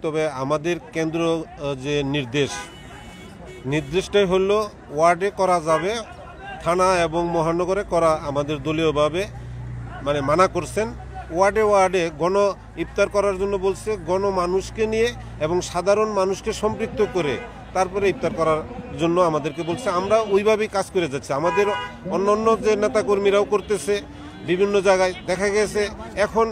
তবে আমাদের কেন্দ্র যে নির্দেশটাই হলো ওয়ার্ডে করা যাবে, থানা এবং মহানগরে করা আমাদের দলীয়ভাবে মানা করছেন। ওয়ার্ডে গণ ইফতার করার জন্য বলছে, মানুষকে নিয়ে এবং সাধারণ মানুষকে সম্পৃক্ত করে তারপরে ইফতার করার জন্য আমাদেরকে বলছে। আমরা ওইভাবেই কাজ করে যাচ্ছি। আমাদের অন্য যে নেতাকর্মীরাও করতেছে, বিভিন্ন জায়গায় দেখা গেছে এখন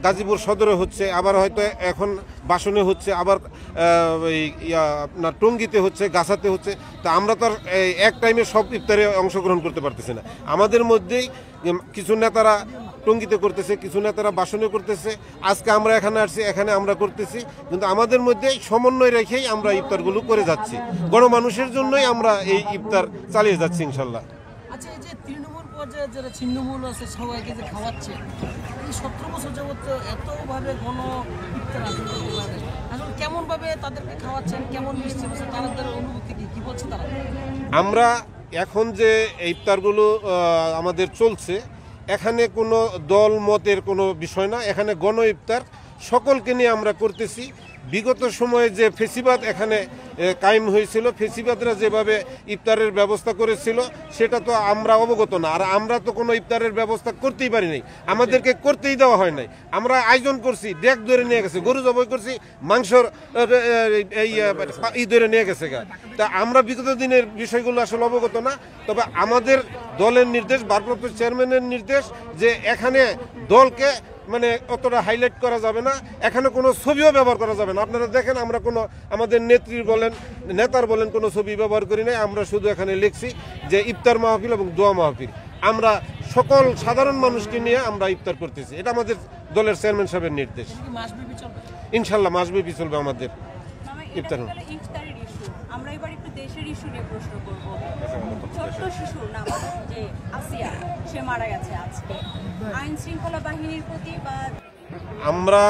গাজীপুর সদরে হচ্ছে, আবার হয়তো এখন বাসনে হচ্ছে, আবার আপনার টঙ্গীতে হচ্ছে, গাছাতে হচ্ছে। তা আমরা তো আর এক টাইমে সব ইফতারে অংশগ্রহণ করতে পারতেছি না। আমাদের মধ্যেই কিছু নেতারা টঙ্গীতে করতেছে, কিছু নেতারা বাসনে করতেছে। আজকে আমরা এখানে আসছি, এখানে আমরা করতেছি, কিন্তু আমাদের মধ্যে সমন্বয় রেখেই আমরা ইফতারগুলো করে যাচ্ছি। গণমানুষের জন্যই আমরা এই ইফতার চালিয়ে যাচ্ছি ইনশাল্লাহ। আচ্ছা, এই যে তৃণমূল পর্যায়ে যারা ছিন্নমূল আছে সবাইকে যে খাওয়াচ্ছে, এই 17 বছর যাবত এতভাবে গণ ইফতার আসলে কেমন ভাবে তাদেরকে খাওয়াচ্ছেন, কেমন মিষ্টি হচ্ছে, তাদের অনুভূতি কি বলছে তারা? আমরা এখন যে ইফতারগুলো আমাদের চলছে, এখানে কোনো দল মতের কোনো বিষয় না, এখানে গণ ইফতার সকলকে নিয়ে আমরা করতেছি। বিগত সময়ে যে ফেসিবাদ এখানে কায়েম হয়েছিল, ফেসিবাদরা যেভাবে ইফতারের ব্যবস্থা করেছিল সেটা তো আমরা অবগত না। আর আমরা তো কোনো ইফতারের ব্যবস্থা করতেই পারি নাই, আমাদেরকে করতেই দেওয়া হয় নাই। আমরা আয়োজন করছি, ডেক ধরে নিয়ে গেছে, গরু জবাই করছি, মাংসর এই ধরে নিয়ে গেছে গা। তা আমরা বিগত দিনের বিষয়গুলো আসলে অবগত না। তবে আমাদের দলের নির্দেশ, ভারপ্রাপ্ত চেয়ারম্যানের নির্দেশ যে এখানে দলকে অতটা হাইলাইট করা যাবে না, এখানে কোনো ছবিও ব্যবহার করা যাবে না। আপনারা দেখেন, আমরা কোনো আমাদের নেতার বলেন কোনো ছবি ব্যবহার করি নাই। আমরা শুধু এখানে লিখছি যে ইফতার মাহফিল এবং দোয়া মাহফিল। আমরা সকল সাধারণ মানুষকে নিয়ে আমরা ইফতার করতেছি, এটা আমাদের দলের চেয়ারম্যান সাহেবের নির্দেশ। ইনশাল্লাহ মাসব্যাপী চলবে আমাদের ইফতার। আমরা এবার একটু দেশের ইস্যু নিয়ে প্রশ্ন করব। ছোট্ট শিশুর নাম যে আসিয়া, সে মারা গেছে আজকে। আইন শৃঙ্খলা বাহিনীর প্রতি বা আমরা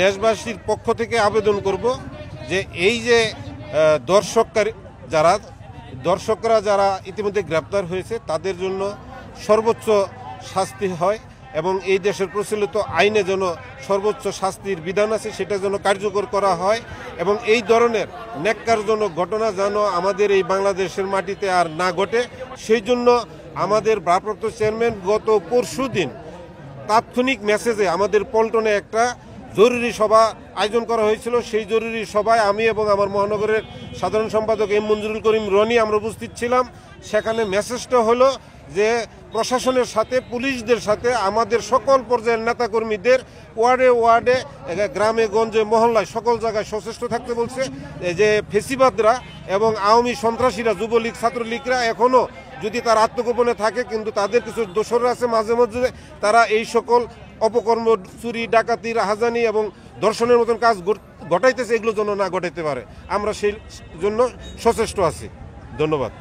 দেশবাসীর পক্ষ থেকে আবেদন করব যে এই যে দর্শকরা যারা ইতিমধ্যে গ্রেপ্তার হয়েছে তাদের জন্য সর্বোচ্চ শাস্তি হয় এবং এই দেশের প্রচলিত আইনে যেন সর্বোচ্চ শাস্তির বিধান আছে সেটা যেন কার্যকর করা হয় এবং এই ধরনের ন্যাক্কারজনক ঘটনা যেন আমাদের এই বাংলাদেশের মাটিতে আর না ঘটে। সেই জন্য আমাদের ভারপ্রাপ্ত চেয়ারম্যান গত পরশুদিন তাৎক্ষণিক মেসেজে আমাদের পল্টনে একটা জরুরি সভা আয়োজন করা হয়েছিল। সেই জরুরি সভায় আমি এবং আমার মহানগরের সাধারণ সম্পাদক এম মঞ্জুরুল করিম রনি আমরা উপস্থিত ছিলাম। সেখানে মেসেজটা হলো যে প্রশাসনের সাথে, পুলিশদের সাথে আমাদের সকল পর্যায়ের নেতাকর্মীদের ওয়ার্ডে গ্রামে গঞ্জে মহল্লায় সকল জায়গায় সচেষ্ট থাকতে বলছে। যে ফেসিবাদরা এবং আওয়ামী সন্ত্রাসীরা, যুবলীগ ছাত্রলীগরা এখনও যদি তার আত্মগোপনে থাকে, কিন্তু তাদের কিছু দোসররা আছে মাঝে মধ্যে, তারা এই সকল অপকর্ম, চুরি, ডাকাতি, রাহাজানি এবং ধর্ষণের মতন কাজ ঘটাইতেছে, এগুলো যেন না ঘটাইতে পারে। আমরা সেই জন্য সচেষ্ট আছি। ধন্যবাদ।